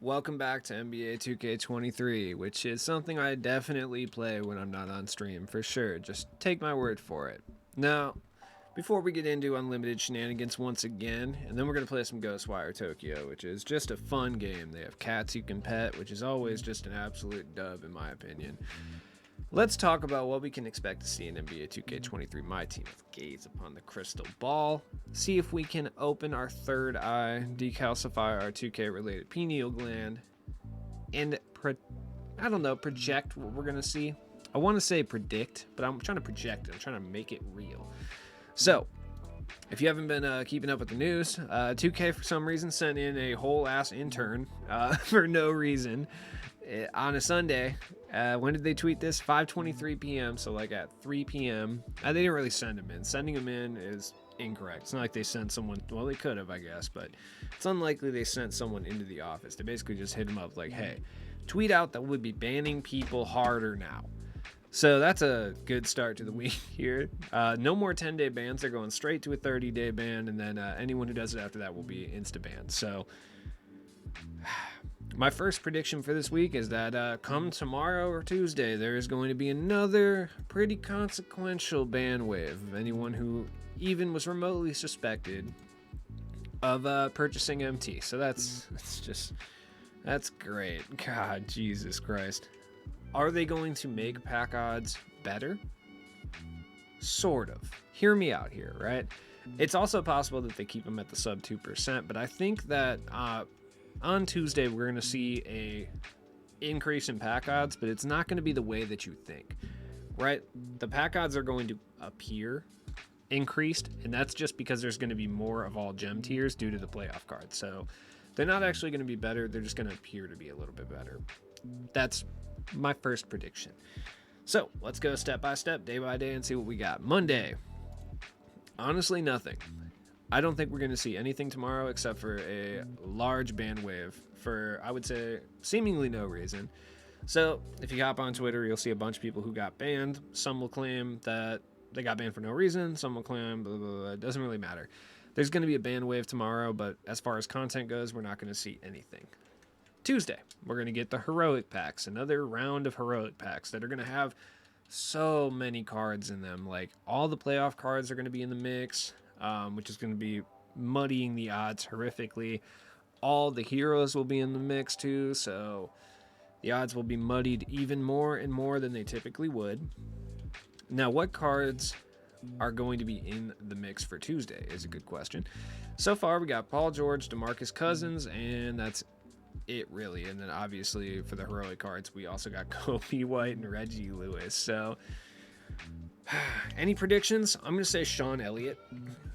Welcome back to NBA 2K23, which is something I definitely play when I'm not on stream, for sure. Just take my word for it. Now, before we get into unlimited shenanigans once again, and then we're going to play some Ghostwire Tokyo, which is just a fun game. They have cats you can pet, which is always just an absolute dub in my opinion. Let's talk about what we can expect to see in NBA 2K23. My team with gaze upon the crystal ball. See if we can open our third eye, decalcify our 2K related pineal gland, and project what we're going to see. I want to say predict, but I'm trying to project it. I'm trying to make it real. So, if you haven't been keeping up with the news, 2K for some reason sent in a whole ass intern for no reason on a Sunday. When did they tweet this? 5:23 p.m. So like at 3 p.m. They didn't really send him in. Sending him in is incorrect. It's not like they sent someone. Well, they could have, I guess, but it's unlikely they sent someone into the office. They basically just hit him up like, "Hey, tweet out that we'll be banning people harder now." So that's a good start to the week here. No more 10-day bans. They're going straight to a 30-day ban, and then anyone who does it after that will be insta-banned. So my first prediction for this week is that come tomorrow or Tuesday, there is going to be another pretty consequential ban wave of anyone who even was remotely suspected of purchasing MT. So that's great. God, Jesus Christ. Are they going to make pack odds better? Sort of. Hear me out here, right? It's also possible that they keep them at the sub 2%, but I think that on Tuesday we're going to see a increase in pack odds, but it's not going to be the way that you think, right? The pack odds are going to appear increased, and that's just because there's going to be more of all gem tiers due to the playoff cards. So they're not actually going to be better. They're just going to appear to be a little bit better. That's my first prediction. So let's go step by step, day by day, and see what we got. Monday, honestly, nothing. I don't think we're going to see anything tomorrow except for a large ban wave for, I would say, seemingly no reason. So if you hop on Twitter, you'll see a bunch of people who got banned. Some will claim that they got banned for no reason. Some will claim blah, blah, blah. It doesn't really matter. There's going to be a ban wave tomorrow, but as far as content goes, we're not going to see anything. Tuesday, we're going to get the heroic packs, another round of heroic packs that are going to have so many cards in them. Like all the playoff cards are going to be in the mix, which is going to be muddying the odds horrifically. All the heroes will be in the mix too, so the odds will be muddied even more and more than they typically would. Now, what cards are going to be in the mix for Tuesday is a good question. So far, we got Paul George, DeMarcus Cousins, and that's it really. And then obviously for the heroic cards, we also got Kobe White and Reggie Lewis. So any predictions? I'm going to say Sean Elliott.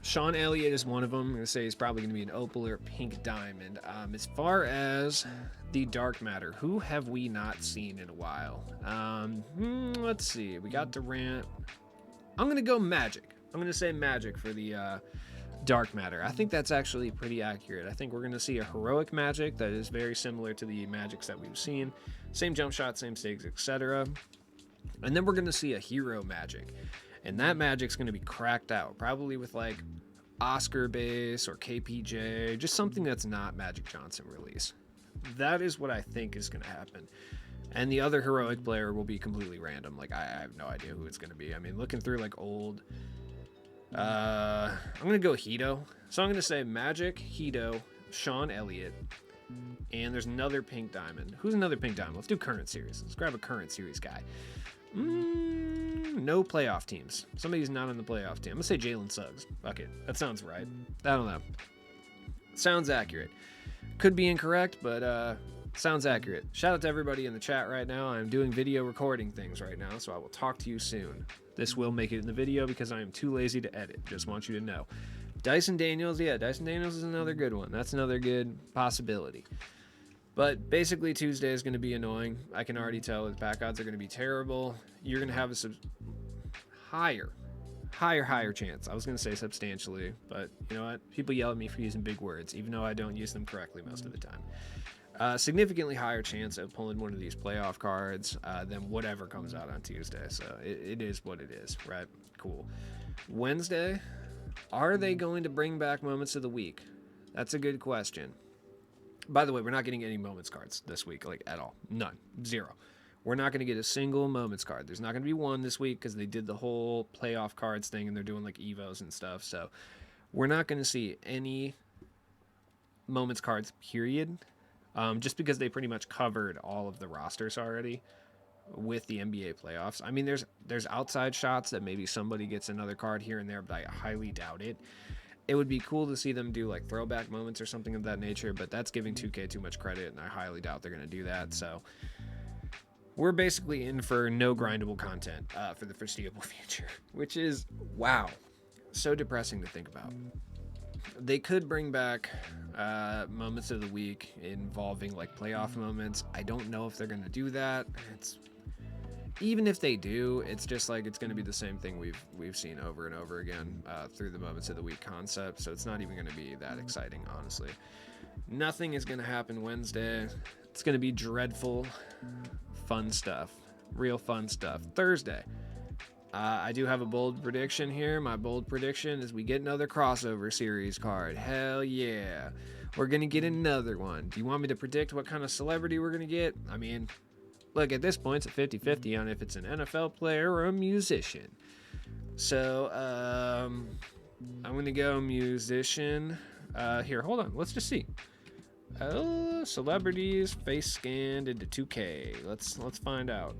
Sean Elliott is one of them. I'm going to say he's probably going to be an opal or pink diamond. As far as the dark matter, who have we not seen in a while? Let's see. We got Durant. I'm going to go Magic. I'm going to say Magic for the dark matter. I think that's actually pretty accurate. I think we're going to see a heroic Magic that is very similar to the Magics that we've seen. Same jump shot, same stakes, etc. And then we're going to see a hero Magic. And that Magic's going to be cracked out. Probably with like Oscar base or KPJ. Just something that's not Magic Johnson release. That is what I think is going to happen. And the other heroic player will be completely random. Like I have no idea who it's going to be. I mean, looking through like old... I'm going to go Hito. So I'm going to say Magic, Hito, Sean Elliott, and there's another pink diamond. Who's another pink diamond? Let's do current series. Let's grab a current series guy. No playoff teams. Somebody's not on the playoff team. I'm going to say Jalen Suggs. Fuck it. That sounds right. I don't know. Sounds accurate. Could be incorrect, but sounds accurate. Shout out to everybody in the chat right now. I'm doing video recording things right now, so I will talk to you soon. This will make it in the video because I am too lazy to edit. Just want you to know. Dyson Daniels, yeah, Dyson Daniels is another good one. That's another good possibility. But basically, Tuesday is going to be annoying. I can already tell the pack odds are going to be terrible. You're going to have a higher chance. I was going to say substantially, but you know what? People yell at me for using big words, even though I don't use them correctly most of the time. Significantly higher chance of pulling one of these playoff cards than whatever comes out on Tuesday. So it is what it is, right? Cool. Wednesday, are they going to bring back moments of the week? That's a good question. By the way, we're not getting any moments cards this week, like at all. None. Zero. We're not going to get a single moments card. There's not going to be one this week because they did the whole playoff cards thing and they're doing like Evos and stuff. So we're not going to see any moments cards, period. Just because they pretty much covered all of the rosters already with the NBA playoffs. I mean, there's outside shots that maybe somebody gets another card here and there, but I highly doubt it. It would be cool to see them do like throwback moments or something of that nature, but that's giving 2K too much credit, and I highly doubt they're going to do that. So we're basically in for no grindable content for the foreseeable future, which is, wow, so depressing to think about. They could bring back moments of the week involving like playoff moments. I don't know if they're going to do that. Even if they do, it's just like it's going to be the same thing we've seen over and over again through the moments of the week concept. So it's not even going to be that exciting, honestly. Nothing is going to happen Wednesday. It's going to be dreadful, fun stuff, real fun stuff. Thursday, I do have a bold prediction here. My bold prediction is we get another crossover series card. Hell yeah. We're going to get another one. Do you want me to predict what kind of celebrity we're going to get? I mean, look, at this point, it's a 50-50 on if it's an NFL player or a musician. So, I'm going to go musician. Here, hold on. Let's just see. Celebrities face scanned into 2K. Let's find out.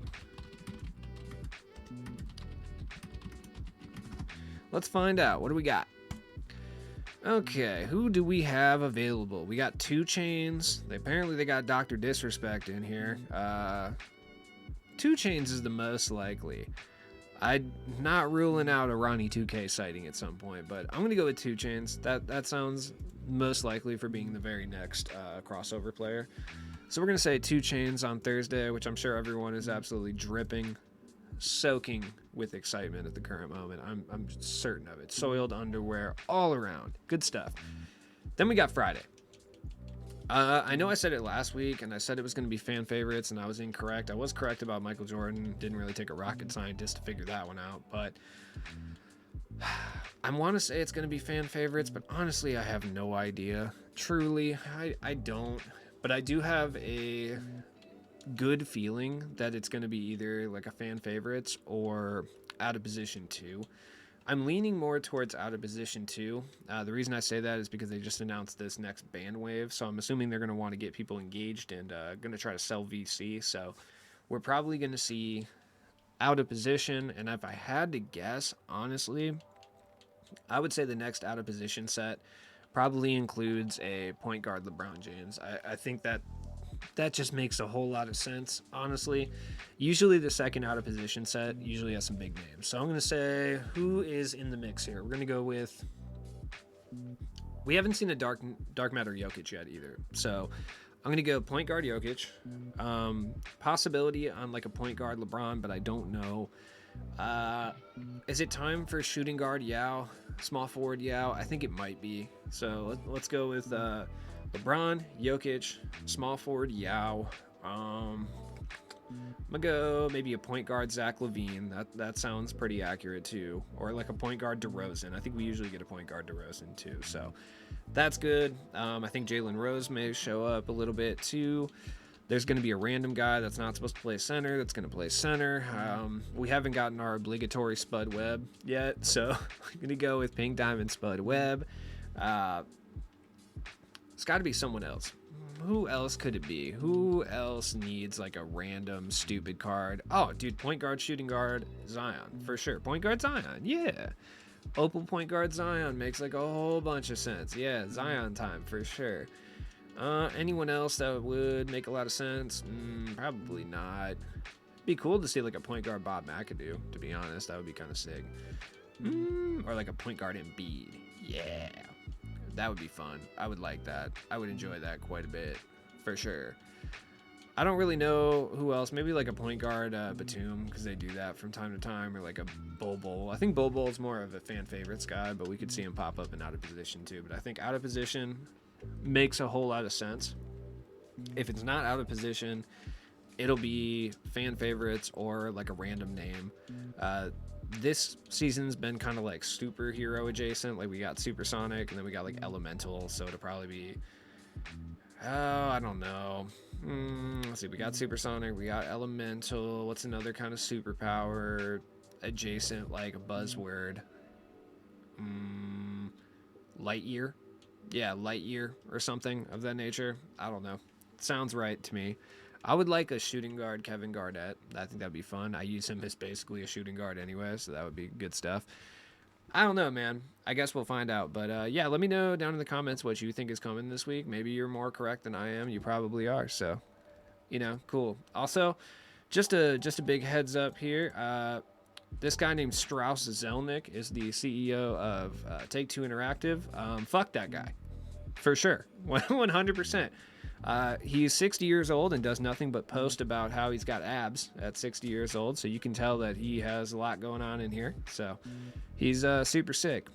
Let's find out. What do we got? Okay, who do we have available? We got 2 Chainz. Apparently they got Dr. Disrespect in here. 2 Chainz is the most likely. I'm not ruling out a Ronnie 2K sighting at some point, but I'm gonna go with 2 Chainz. That sounds most likely for being the very next crossover player. So we're gonna say 2 Chainz on Thursday, which I'm sure everyone is absolutely dripping, soaking with excitement at the current moment. I'm certain of it. Soiled underwear all around. Good stuff. Then we got Friday. I know I said it last week, and I said it was going to be fan favorites, and I was incorrect. I was correct about Michael Jordan. Didn't really take a rocket scientist to figure that one out, but I want to say it's going to be fan favorites, but honestly, I have no idea. Truly, I don't. But I do have a good feeling that it's going to be either like a fan favorites or out of position 2. I'm leaning more towards out of position 2. The reason I say that is because they just announced this next band wave, so I'm assuming they're going to want to get people engaged and going to try to sell VC. So we're probably going to see out of position, and if I had to guess, honestly, I would say the next out of position set probably includes a point guard LeBron James. I think that just makes a whole lot of sense, honestly. Usually the second out of position set usually has some big names. So I'm going to say, who is in the mix here? We're going to go with... We haven't seen a dark matter Jokic yet either. So I'm going to go point guard Jokic. Possibility on like a point guard LeBron, but I don't know. Is it time for shooting guard Yao? Small forward Yao? I think it might be. So let's go with... LeBron, Jokic, small forward Yao. I'm gonna go maybe a point guard Zach LaVine. That sounds pretty accurate too. Or like a point guard DeRozan. I think we usually get a point guard DeRozan too. So that's good. I think Jalen Rose may show up a little bit too. There's going to be a random guy that's not supposed to play center that's going to play center. We haven't gotten our obligatory Spud Webb yet, so I'm going to go with Pink Diamond Spud Webb. It's got to be someone else. Who else could it be? Who else needs like a random stupid card? Oh, dude, point guard, shooting guard, Zion, for sure. Point guard Zion, yeah. Opal point guard Zion makes like a whole bunch of sense. Yeah, Zion time, for sure. Anyone else that would make a lot of sense? Probably not. It'd be cool to see like a point guard Bob McAdoo, to be honest. That would be kind of sick. Or like a point guard Embiid. Yeah. That would be fun. I would like that. I would enjoy that quite a bit, for sure. I don't really know who else. Maybe like a point guard Batum, because they do that from time to time, or like a Bol Bol. I think Bol Bol is more of a fan favorites guy, but we could see him pop up in out of position too. But I think out of position makes a whole lot of sense. If it's not out of position, it'll be fan favorites or like a random name. This season's been kind of like superhero adjacent. Like we got Supersonic and then we got like Elemental. So it'll probably be I don't know. Let's see. We got supersonic. We got elemental. What's another kind of superpower adjacent, like a buzzword? Lightyear. Yeah, Lightyear or something of that nature. I don't know. Sounds right to me. I would like a shooting guard, Kevin Garnett. I think that'd be fun. I use him as basically a shooting guard anyway, so that would be good stuff. I don't know, man. I guess we'll find out. But yeah, let me know down in the comments what you think is coming this week. Maybe you're more correct than I am. You probably are. So, cool. Also, just a big heads up here. This guy named Strauss Zelnick is the CEO of Take Two Interactive. Fuck that guy, for sure, 100%. He's 60 years old and does nothing but post about how he's got abs at 60 years old. So you can tell that he has a lot going on in here. So he's super sick.